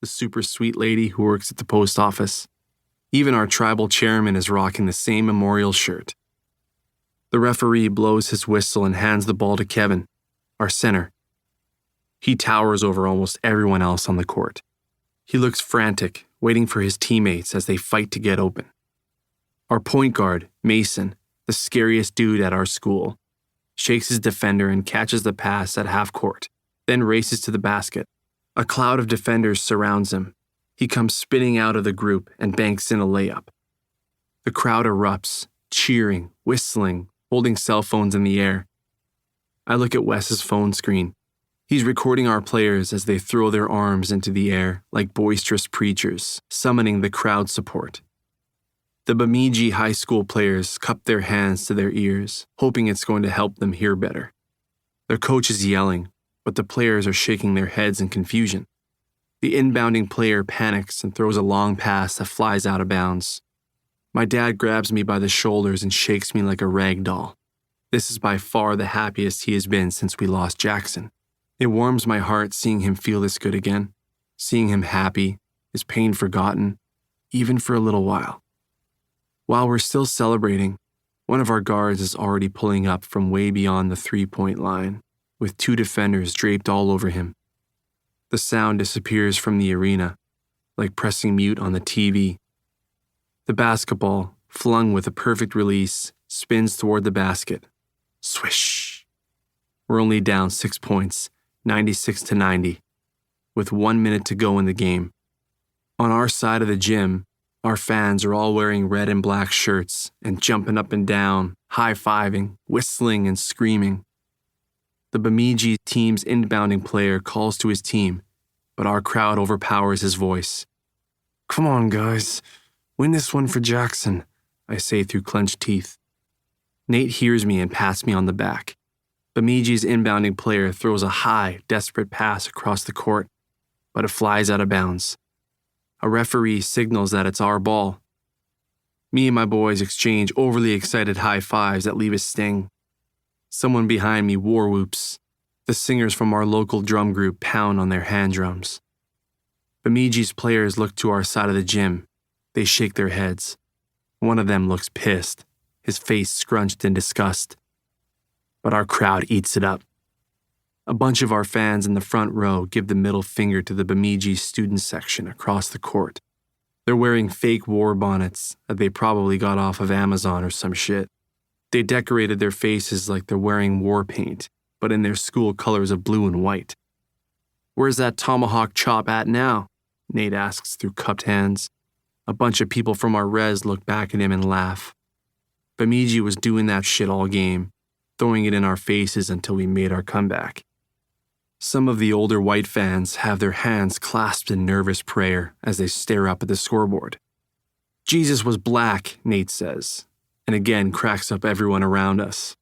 the super sweet lady who works at the post office. Even our tribal chairman is rocking the same memorial shirt. The referee blows his whistle and hands the ball to Kevin, our center. He towers over almost everyone else on the court. He looks frantic, waiting for his teammates as they fight to get open. Our point guard, Mason, the scariest dude at our school, shakes his defender and catches the pass at half court, then races to the basket. A cloud of defenders surrounds him. He comes spinning out of the group and banks in a layup. The crowd erupts, cheering, whistling, holding cell phones in the air. I look at Wes's phone screen. He's recording our players as they throw their arms into the air like boisterous preachers, summoning the crowd support. The Bemidji High School players cup their hands to their ears, hoping it's going to help them hear better. Their coach is yelling, but the players are shaking their heads in confusion. The inbounding player panics and throws a long pass that flies out of bounds. My dad grabs me by the shoulders and shakes me like a rag doll. This is by far the happiest he has been since we lost Jaxon. It warms my heart seeing him feel this good again, seeing him happy, his pain forgotten, even for a little while. While we're still celebrating, one of our guards is already pulling up from way beyond the three-point line, with two defenders draped all over him. The sound disappears from the arena, like pressing mute on the TV. The basketball, flung with a perfect release, spins toward the basket. Swish! We're only down 6 points, 96-90, with 1 minute to go in the game. On our side of the gym, our fans are all wearing red and black shirts and jumping up and down, high-fiving, whistling, and screaming. The Bemidji team's inbounding player calls to his team, but our crowd overpowers his voice. "Come on, guys. Win this one for Jaxon," I say through clenched teeth. Nate hears me and pats me on the back. Bemidji's inbounding player throws a high, desperate pass across the court, but it flies out of bounds. A referee signals that it's our ball. Me and my boys exchange overly excited high fives that leave a sting. Someone behind me war whoops. The singers from our local drum group pound on their hand drums. Bemidji's players look to our side of the gym. They shake their heads. One of them looks pissed, his face scrunched in disgust. But our crowd eats it up. A bunch of our fans in the front row give the middle finger to the Bemidji student section across the court. They're wearing fake war bonnets that they probably got off of Amazon or some shit. They decorated their faces like they're wearing war paint, but in their school colors of blue and white. "Where's that tomahawk chop at now?" Nate asks through cupped hands. A bunch of people from our res look back at him and laugh. Bemidji was doing that shit all game, throwing it in our faces until we made our comeback. Some of the older white fans have their hands clasped in nervous prayer as they stare up at the scoreboard. "Jesus was black," Nate says, and again cracks up everyone around us.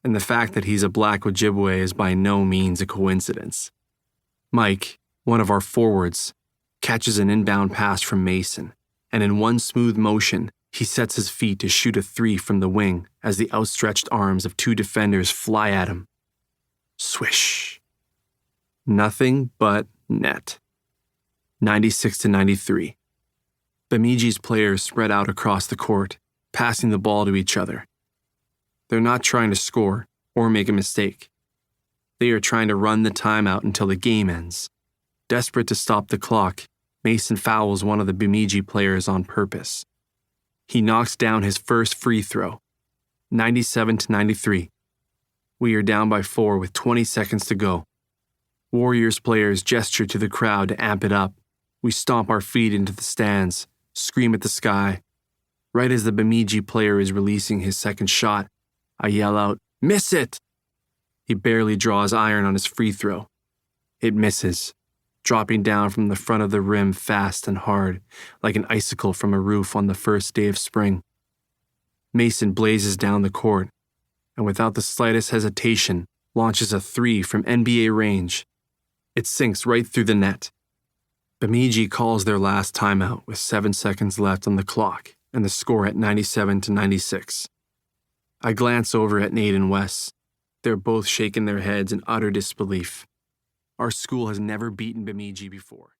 And the fact that he's a black Ojibwe is by no means a coincidence. Mike, one of our forwards, catches an inbound pass from Mason, and in one smooth motion, he sets his feet to shoot a three from the wing as the outstretched arms of two defenders fly at him. Swish. Nothing but net. 96-93. Bemidji's players spread out across the court, passing the ball to each other. They're not trying to score or make a mistake. They are trying to run the timeout until the game ends. Desperate to stop the clock, Mason fouls one of the Bemidji players on purpose. He knocks down his first free throw. 97-93. We are down by 4 with 20 seconds to go. Warriors players gesture to the crowd to amp it up. We stomp our feet into the stands, scream at the sky. Right as the Bemidji player is releasing his second shot, I yell out, "Miss it!" He barely draws iron on his free throw. It misses, dropping down from the front of the rim fast and hard, like an icicle from a roof on the first day of spring. Mason blazes down the court, and without the slightest hesitation, launches a three from NBA range. It sinks right through the net. Bemidji calls their last timeout with 7 seconds left on the clock and the score at 97-96. I glance over at Nate and Wes. They're both shaking their heads in utter disbelief. Our school has never beaten Bemidji before.